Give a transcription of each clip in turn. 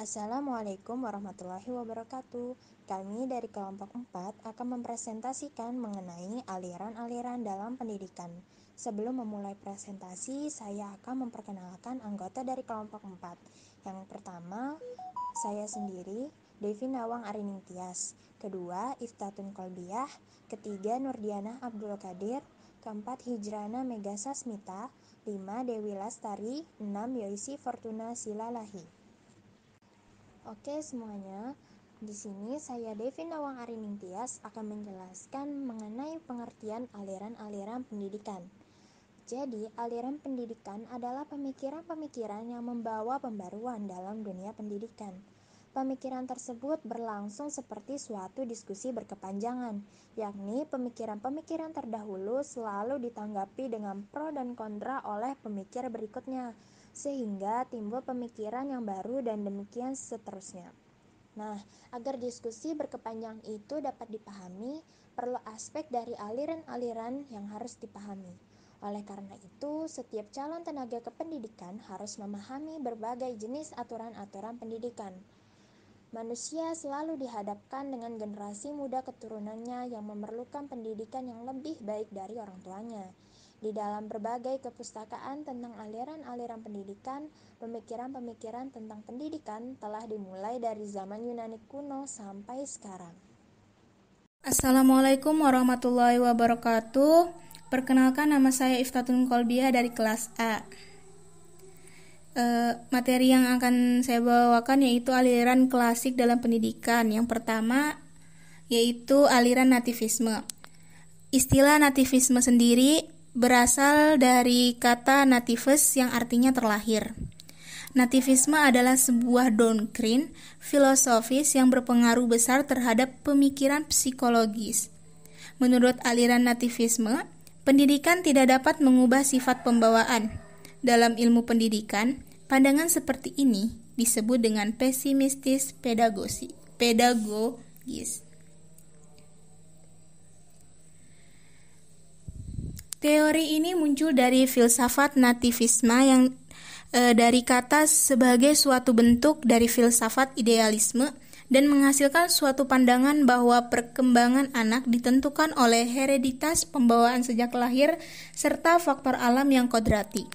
Assalamualaikum warahmatullahi wabarakatuh. Kami dari kelompok 4 akan mempresentasikan mengenai aliran-aliran dalam pendidikan. Sebelum memulai presentasi, saya akan memperkenalkan anggota dari kelompok 4. Yang pertama, saya sendiri, Devi Nawang Arining Tias. Kedua, Iftatun Kolbiah. Ketiga, Nurdianah Abdul Qadir. Keempat, Hijrana Megasa Smita. 5, Dewi Lastari. 6, Yoisi Fortuna Silalahi. Oke semuanya, di sini saya Devi Nawang Arining Tias akan menjelaskan mengenai pengertian aliran-aliran pendidikan. Jadi, aliran pendidikan adalah pemikiran-pemikiran yang membawa pembaruan dalam dunia pendidikan. Pemikiran tersebut berlangsung seperti suatu diskusi berkepanjangan, yakni pemikiran-pemikiran terdahulu selalu ditanggapi dengan pro dan kontra oleh pemikir berikutnya, sehingga timbul pemikiran yang baru dan demikian seterusnya. Nah, agar diskusi berkepanjangan itu dapat dipahami, perlu aspek dari aliran-aliran yang harus dipahami. Oleh karena itu, setiap calon tenaga kependidikan harus memahami berbagai jenis aturan-aturan pendidikan. Manusia selalu dihadapkan dengan generasi muda keturunannya yang memerlukan pendidikan yang lebih baik dari orang tuanya. Di dalam berbagai kepustakaan tentang aliran-aliran pendidikan, pemikiran-pemikiran tentang pendidikan telah dimulai dari zaman Yunani kuno sampai sekarang. Assalamualaikum warahmatullahi wabarakatuh. Perkenalkan, nama saya Iftatun Kolbiah dari kelas A. Materi yang akan saya bawakan yaitu aliran klasik dalam pendidikan. Yang pertama yaitu aliran nativisme. Istilah nativisme sendiri berasal dari kata natives yang artinya terlahir. Nativisme adalah sebuah doktrin filosofis yang berpengaruh besar terhadap pemikiran psikologis. Menurut aliran nativisme, pendidikan tidak dapat mengubah sifat pembawaan. Dalam ilmu pendidikan, pandangan seperti ini disebut dengan pesimistis pedagogis. Teori ini muncul dari filsafat nativisme yang dari kata sebagai suatu bentuk dari filsafat idealisme dan menghasilkan suatu pandangan bahwa perkembangan anak ditentukan oleh hereditas pembawaan sejak lahir serta faktor alam yang kodrati.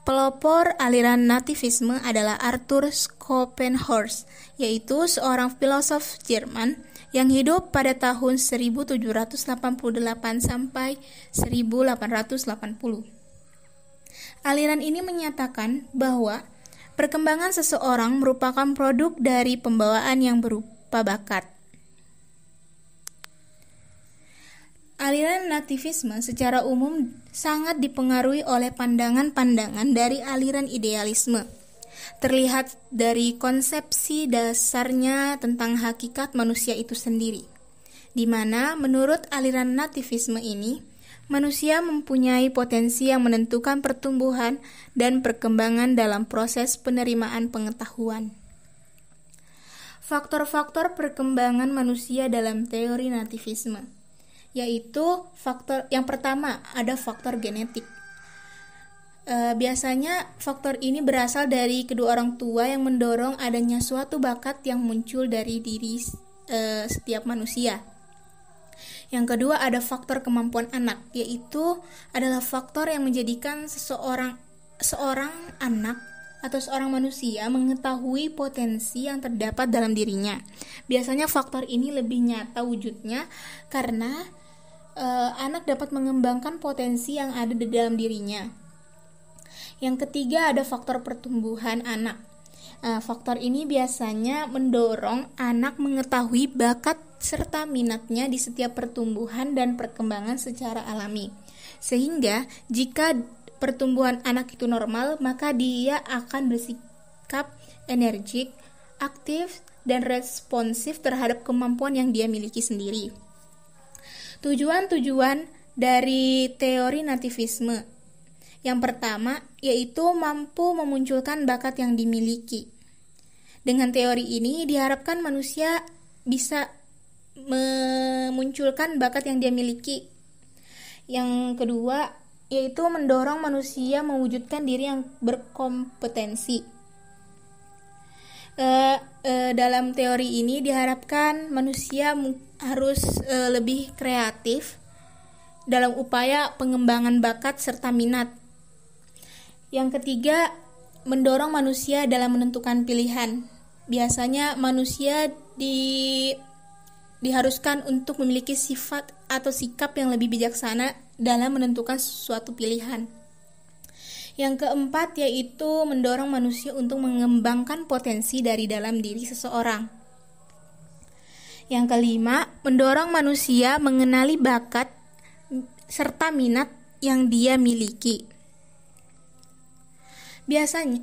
Pelopor aliran nativisme adalah Arthur Schopenhauer, yaitu seorang filosof Jerman yang hidup pada tahun 1788 sampai 1880. Aliran ini menyatakan bahwa perkembangan seseorang merupakan produk dari pembawaan yang berupa bakat. Aliran nativisme secara umum sangat dipengaruhi oleh pandangan-pandangan dari aliran idealisme. Terlihat dari konsepsi dasarnya tentang hakikat manusia itu sendiri, di mana menurut aliran nativisme ini, manusia mempunyai potensi yang menentukan pertumbuhan dan perkembangan dalam proses penerimaan pengetahuan. Faktor-faktor perkembangan manusia dalam teori nativisme, yaitu faktor yang pertama ada faktor genetik. Biasanya faktor ini berasal dari kedua orang tua yang mendorong adanya suatu bakat yang muncul dari diri setiap manusia. Yang kedua ada faktor kemampuan anak, yaitu adalah faktor yang menjadikan seorang anak atau seorang manusia mengetahui potensi yang terdapat dalam dirinya. Biasanya faktor ini lebih nyata wujudnya karena anak dapat mengembangkan potensi yang ada di dalam dirinya. Yang ketiga ada faktor pertumbuhan anak. Faktor ini biasanya mendorong anak mengetahui bakat serta minatnya di setiap pertumbuhan dan perkembangan secara alami. Sehingga jika pertumbuhan anak itu normal, maka dia akan bersikap energik, aktif, dan responsif terhadap kemampuan yang dia miliki sendiri. Tujuan-tujuan dari teori nativisme yang pertama yaitu mampu memunculkan bakat yang dimiliki. Dengan teori ini diharapkan manusia bisa memunculkan bakat yang dia miliki. Yang kedua yaitu mendorong manusia mewujudkan diri yang berkompetensi. Dalam teori ini diharapkan manusia harus lebih kreatif dalam upaya pengembangan bakat serta minat. Yang ketiga, mendorong manusia dalam menentukan pilihan. Biasanya manusia diharuskan untuk memiliki sifat atau sikap yang lebih bijaksana dalam menentukan suatu pilihan. Yang keempat yaitu mendorong manusia untuk mengembangkan potensi dari dalam diri seseorang. Yang kelima, mendorong manusia mengenali bakat serta minat yang dia miliki. Biasanya,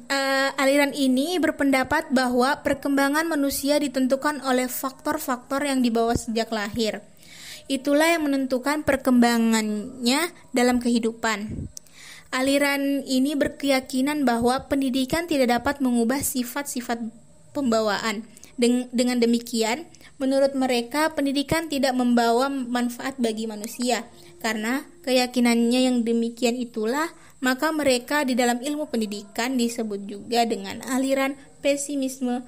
aliran ini berpendapat bahwa perkembangan manusia ditentukan oleh faktor-faktor yang dibawa sejak lahir. Itulah yang menentukan perkembangannya dalam kehidupan. Aliran ini berkeyakinan bahwa pendidikan tidak dapat mengubah sifat-sifat pembawaan. Dengan demikian, menurut mereka pendidikan tidak membawa manfaat bagi manusia. Karena keyakinannya yang demikian itulah, maka mereka di dalam ilmu pendidikan disebut juga dengan aliran pesimisme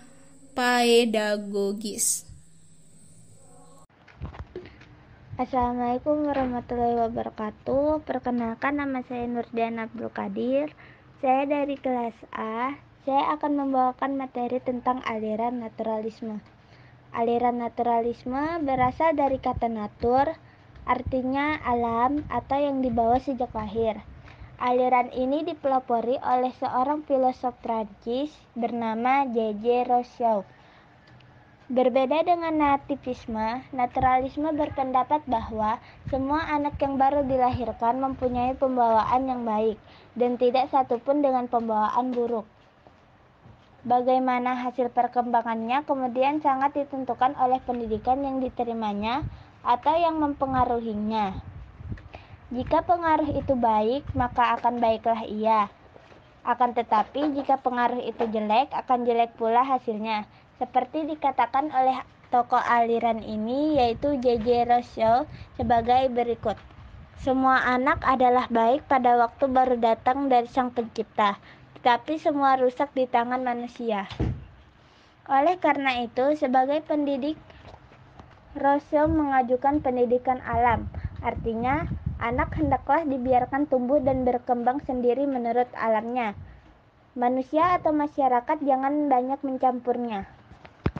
pedagogis. Assalamualaikum warahmatullahi wabarakatuh. Perkenalkan, nama saya Nurdian Abdul Qadir. Saya dari kelas A. Saya akan membawakan materi tentang aliran naturalisme. Aliran naturalisme berasal dari kata natur, artinya alam atau yang dibawa sejak lahir. Aliran ini dipelopori oleh seorang filosof Prancis bernama J.J. Rousseau. Berbeda dengan nativisme, naturalisme berpendapat bahwa semua anak yang baru dilahirkan mempunyai pembawaan yang baik dan tidak satupun dengan pembawaan buruk. Bagaimana hasil perkembangannya kemudian sangat ditentukan oleh pendidikan yang diterimanya atau yang mempengaruhinya. Jika pengaruh itu baik, maka akan baiklah ia. Akan tetapi, jika pengaruh itu jelek, akan jelek pula hasilnya. Seperti dikatakan oleh tokoh aliran ini, yaitu J.J. Rousseau sebagai berikut. Semua anak adalah baik pada waktu baru datang dari Sang Pencipta, tetapi semua rusak di tangan manusia. Oleh karena itu, sebagai pendidik, Rousseau mengajukan pendidikan alam, artinya anak hendaklah dibiarkan tumbuh dan berkembang sendiri menurut alamnya. Manusia atau masyarakat jangan banyak mencampurnya.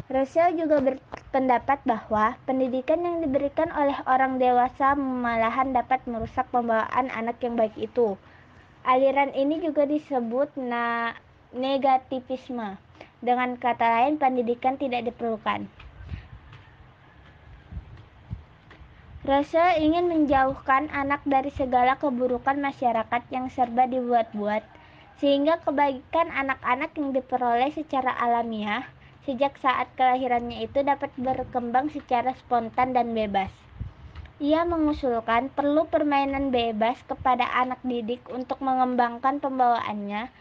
Rousseau juga berpendapat bahwa pendidikan yang diberikan oleh orang dewasa malahan dapat merusak pembawaan anak yang baik itu. Aliran ini juga disebut negativisme. Dengan kata lain, pendidikan tidak diperlukan. Rousseau ingin menjauhkan anak dari segala keburukan masyarakat yang serba dibuat-buat, sehingga kebaikan anak-anak yang diperoleh secara alamiah sejak saat kelahirannya itu dapat berkembang secara spontan dan bebas. Ia mengusulkan perlu permainan bebas kepada anak didik untuk mengembangkan pembawaannya,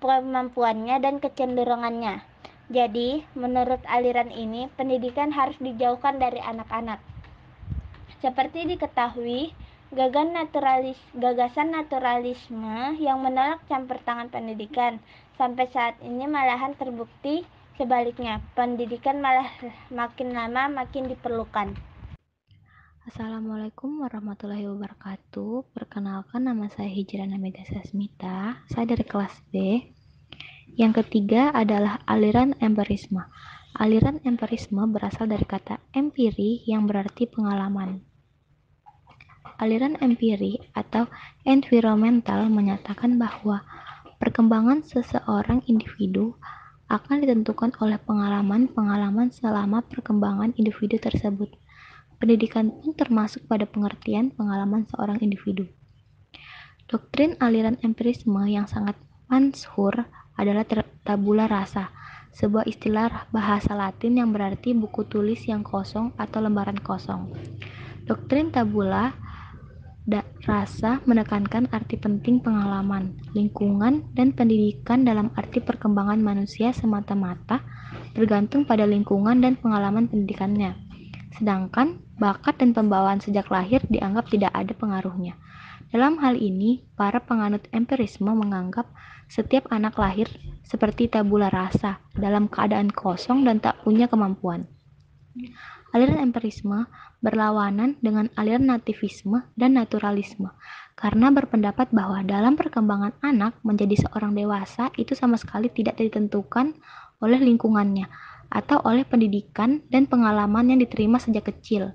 kemampuannya, dan kecenderungannya. Jadi, menurut aliran ini, pendidikan harus dijauhkan dari anak-anak. Seperti diketahui, gagasan naturalisme yang menolak campur tangan pendidikan sampai saat ini malahan terbukti sebaliknya, pendidikan malah makin lama makin diperlukan. Assalamualaikum warahmatullahi wabarakatuh. Perkenalkan, nama saya Hijrana Hamida Sasmita. Saya dari kelas B. Yang ketiga adalah aliran empirisme. Aliran empirisme berasal dari kata empiri yang berarti pengalaman. Aliran empiri atau environmental menyatakan bahwa perkembangan seseorang individu akan ditentukan oleh pengalaman-pengalaman selama perkembangan individu tersebut. Pendidikan pun termasuk pada pengertian pengalaman seorang individu. Doktrin aliran empirisme yang sangat masyhur adalah tabula rasa, sebuah istilah bahasa Latin yang berarti buku tulis yang kosong atau lembaran kosong. Doktrin tabula rasa menekankan arti penting pengalaman, lingkungan, dan pendidikan dalam arti perkembangan manusia semata-mata bergantung pada lingkungan dan pengalaman pendidikannya. Sedangkan bakat dan pembawaan sejak lahir dianggap tidak ada pengaruhnya. Dalam hal ini, para penganut empirisme menganggap setiap anak lahir seperti tabula rasa, dalam keadaan kosong dan tak punya kemampuan. Aliran empirisme berlawanan dengan aliran nativisme dan naturalisme, karena berpendapat bahwa dalam perkembangan anak menjadi seorang dewasa itu sama sekali tidak ditentukan oleh lingkungannya atau oleh pendidikan dan pengalaman yang diterima sejak kecil.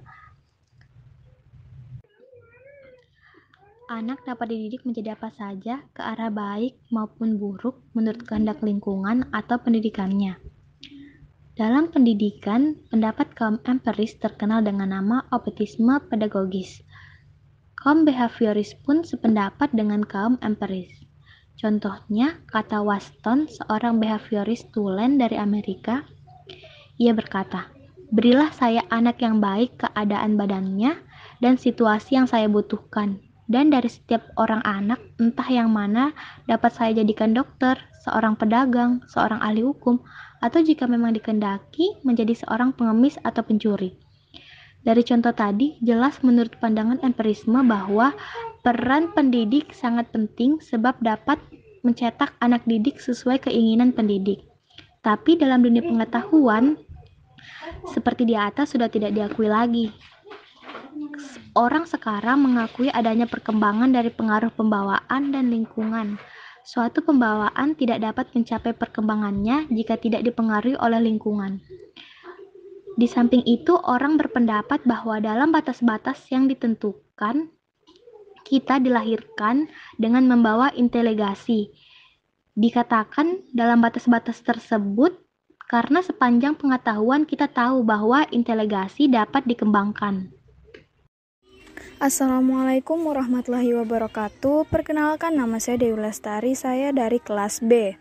Anak dapat dididik menjadi apa saja ke arah baik maupun buruk menurut kehendak lingkungan atau pendidikannya. Dalam pendidikan, pendapat kaum empiris terkenal dengan nama optimisme pedagogis. Kaum behavioris pun sependapat dengan kaum empiris. Contohnya, kata Waston, seorang behavioris tulen dari Amerika. Ia berkata, "Berilah saya anak yang baik keadaan badannya dan situasi yang saya butuhkan. Dan dari setiap orang anak, entah yang mana, dapat saya jadikan dokter, seorang pedagang, seorang ahli hukum, atau jika memang dikehendaki menjadi seorang pengemis atau pencuri." Dari contoh tadi, jelas menurut pandangan empirisme bahwa peran pendidik sangat penting sebab dapat mencetak anak didik sesuai keinginan pendidik. Tapi dalam dunia pengetahuan, seperti di atas sudah tidak diakui lagi. Orang sekarang mengakui adanya perkembangan dari pengaruh pembawaan dan lingkungan. Suatu pembawaan tidak dapat mencapai perkembangannya jika tidak dipengaruhi oleh lingkungan. Di samping itu, orang berpendapat bahwa dalam batas-batas yang ditentukan, kita dilahirkan dengan membawa inteligasi. Dikatakan dalam batas-batas tersebut karena sepanjang pengetahuan kita tahu bahwa inteligasi dapat dikembangkan. Assalamualaikum warahmatullahi wabarakatuh. Perkenalkan, nama saya Dewi Lestari, saya dari kelas B.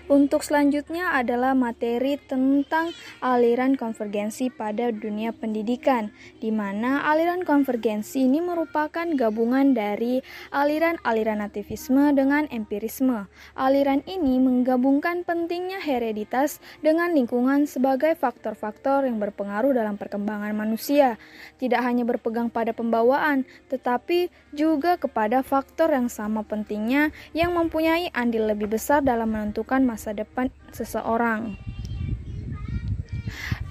Untuk selanjutnya adalah materi tentang aliran konvergensi pada dunia pendidikan, di mana aliran konvergensi ini merupakan gabungan dari aliran-aliran nativisme dengan empirisme. Aliran ini menggabungkan pentingnya hereditas dengan lingkungan sebagai faktor-faktor yang berpengaruh dalam perkembangan manusia. Tidak hanya berpegang pada pembawaan, tetapi juga kepada faktor yang sama pentingnya yang mempunyai andil lebih besar dalam menentukan masa depan seseorang.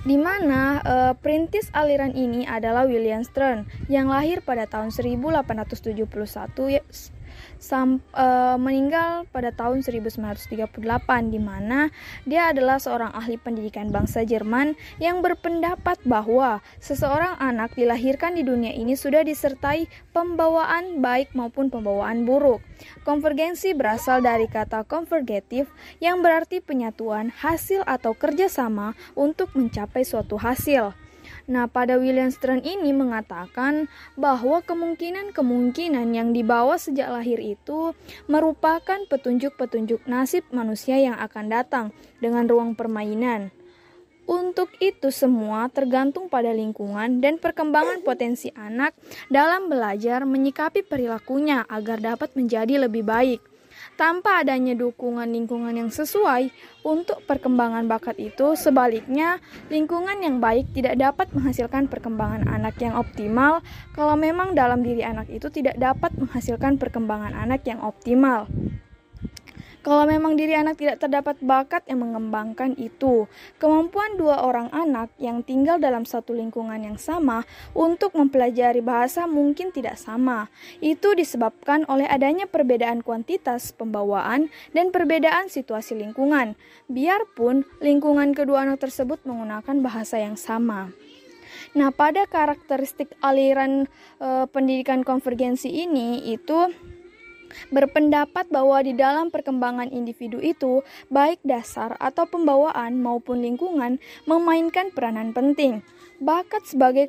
Di mana perintis aliran ini adalah William Stern yang lahir pada tahun 1871 meninggal pada tahun 1938, di mana dia adalah seorang ahli pendidikan bangsa Jerman yang berpendapat bahwa seseorang anak dilahirkan di dunia ini sudah disertai pembawaan baik maupun pembawaan buruk. Konvergensi berasal dari kata konvergatif yang berarti penyatuan, hasil atau kerjasama untuk mencapai suatu hasil. Nah, pada William Stern ini mengatakan bahwa kemungkinan-kemungkinan yang dibawa sejak lahir itu merupakan petunjuk-petunjuk nasib manusia yang akan datang dengan ruang permainan. Untuk itu semua tergantung pada lingkungan dan perkembangan potensi anak dalam belajar menyikapi perilakunya agar dapat menjadi lebih baik. Tanpa adanya dukungan lingkungan yang sesuai untuk perkembangan bakat itu, sebaliknya lingkungan yang baik tidak dapat menghasilkan perkembangan anak yang optimal kalau memang dalam diri anak itu tidak dapat menghasilkan perkembangan anak yang optimal. Kalau memang diri anak tidak terdapat bakat yang mengembangkan itu, kemampuan dua orang anak yang tinggal dalam satu lingkungan yang sama untuk mempelajari bahasa mungkin tidak sama. Itu disebabkan oleh adanya perbedaan kuantitas pembawaan dan perbedaan situasi lingkungan, biarpun lingkungan kedua anak tersebut menggunakan bahasa yang sama. Nah, pada karakteristik aliran pendidikan konvergensi ini itu berpendapat bahwa di dalam perkembangan individu itu, baik dasar atau pembawaan maupun lingkungan memainkan peranan penting. Bakat sebagai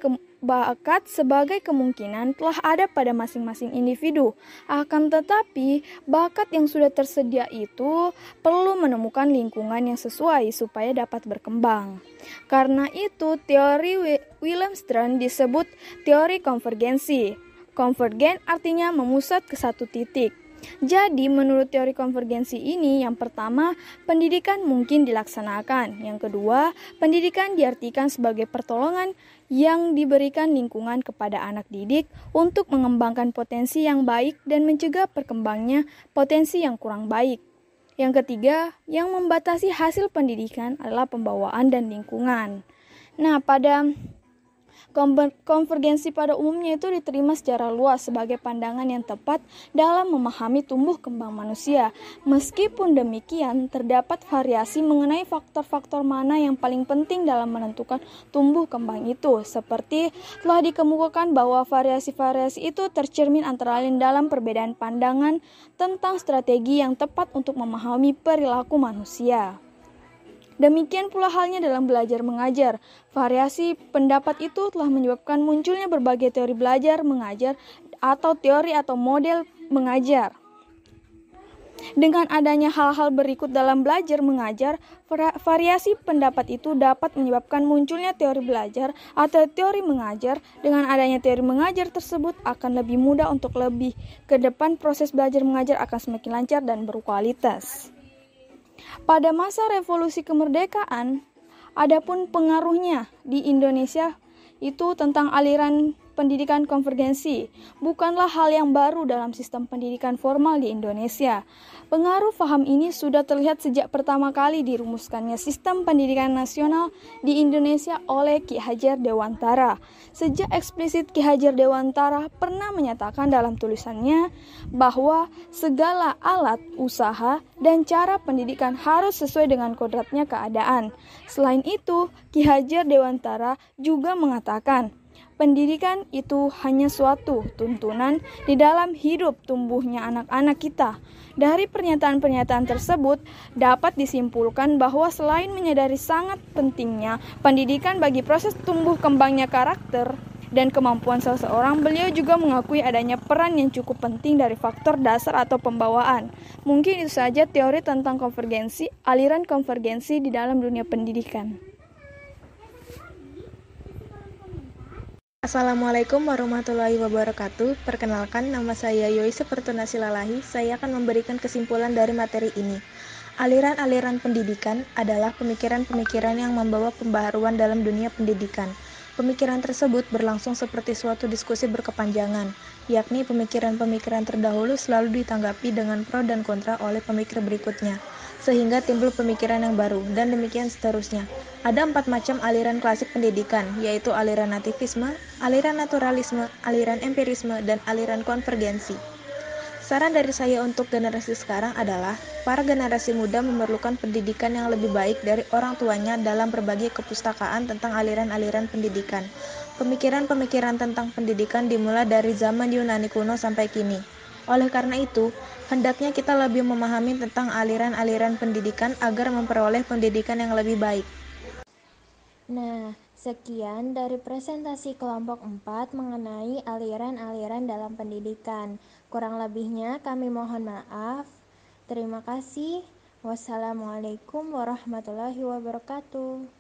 kemungkinan telah ada pada masing-masing individu. Akan tetapi, bakat yang sudah tersedia itu perlu menemukan lingkungan yang sesuai supaya dapat berkembang. Karena itu, teori William Stern disebut teori konvergensi. Konvergen artinya memusat ke satu titik. Jadi, menurut teori konvergensi ini, yang pertama, pendidikan mungkin dilaksanakan. Yang kedua, pendidikan diartikan sebagai pertolongan yang diberikan lingkungan kepada anak didik untuk mengembangkan potensi yang baik dan mencegah perkembangnya potensi yang kurang baik. Yang ketiga, yang membatasi hasil pendidikan adalah pembawaan dan lingkungan. Nah, pada konvergensi pada umumnya itu diterima secara luas sebagai pandangan yang tepat dalam memahami tumbuh kembang manusia. Meskipun demikian, terdapat variasi mengenai faktor-faktor mana yang paling penting dalam menentukan tumbuh kembang itu. Seperti telah dikemukakan bahwa variasi-variasi itu tercermin antara lain dalam perbedaan pandangan tentang strategi yang tepat untuk memahami perilaku manusia. Demikian pula halnya dalam belajar mengajar. Variasi pendapat itu telah menyebabkan munculnya berbagai teori belajar mengajar atau teori atau model mengajar. Dengan adanya hal-hal berikut dalam belajar mengajar, variasi pendapat itu dapat menyebabkan munculnya teori belajar atau teori mengajar. Dengan adanya teori mengajar tersebut akan lebih mudah untuk lebih ke depan proses belajar mengajar akan semakin lancar dan berkualitas. Pada masa revolusi kemerdekaan, adapun pengaruhnya di Indonesia itu tentang aliran pendidikan konvergensi bukanlah hal yang baru dalam sistem pendidikan formal di Indonesia. Pengaruh paham ini sudah terlihat sejak pertama kali dirumuskannya sistem pendidikan nasional di Indonesia oleh Ki Hajar Dewantara. Sejak eksplisit Ki Hajar Dewantara pernah menyatakan dalam tulisannya bahwa segala alat, usaha, dan cara pendidikan harus sesuai dengan kodratnya keadaan. Selain itu, Ki Hajar Dewantara juga mengatakan, pendidikan itu hanya suatu tuntunan di dalam hidup tumbuhnya anak-anak kita. Dari pernyataan-pernyataan tersebut dapat disimpulkan bahwa selain menyadari sangat pentingnya pendidikan bagi proses tumbuh kembangnya karakter dan kemampuan seseorang, beliau juga mengakui adanya peran yang cukup penting dari faktor dasar atau pembawaan. Mungkin itu saja teori tentang konvergensi, aliran konvergensi di dalam dunia pendidikan. Assalamualaikum warahmatullahi wabarakatuh. Perkenalkan, nama saya Yoise Pertuna Silalahi. Saya akan memberikan kesimpulan dari materi ini. Aliran-aliran pendidikan adalah pemikiran-pemikiran yang membawa pembaharuan dalam dunia pendidikan. Pemikiran tersebut berlangsung seperti suatu diskusi berkepanjangan, yakni pemikiran-pemikiran terdahulu selalu ditanggapi dengan pro dan kontra oleh pemikir berikutnya, sehingga timbul pemikiran yang baru, dan demikian seterusnya. Ada 4 macam aliran klasik pendidikan, yaitu aliran nativisme, aliran naturalisme, aliran empirisme, dan aliran konvergensi. Saran dari saya untuk generasi sekarang adalah, para generasi muda memerlukan pendidikan yang lebih baik dari orang tuanya dalam berbagai kepustakaan tentang aliran-aliran pendidikan. Pemikiran-pemikiran tentang pendidikan dimulai dari zaman Yunani kuno sampai kini. Oleh karena itu, hendaknya kita lebih memahami tentang aliran-aliran pendidikan agar memperoleh pendidikan yang lebih baik. Nah, sekian dari presentasi kelompok 4 mengenai aliran-aliran dalam pendidikan. Kurang lebihnya kami mohon maaf. Terima kasih. Wassalamualaikum warahmatullahi wabarakatuh.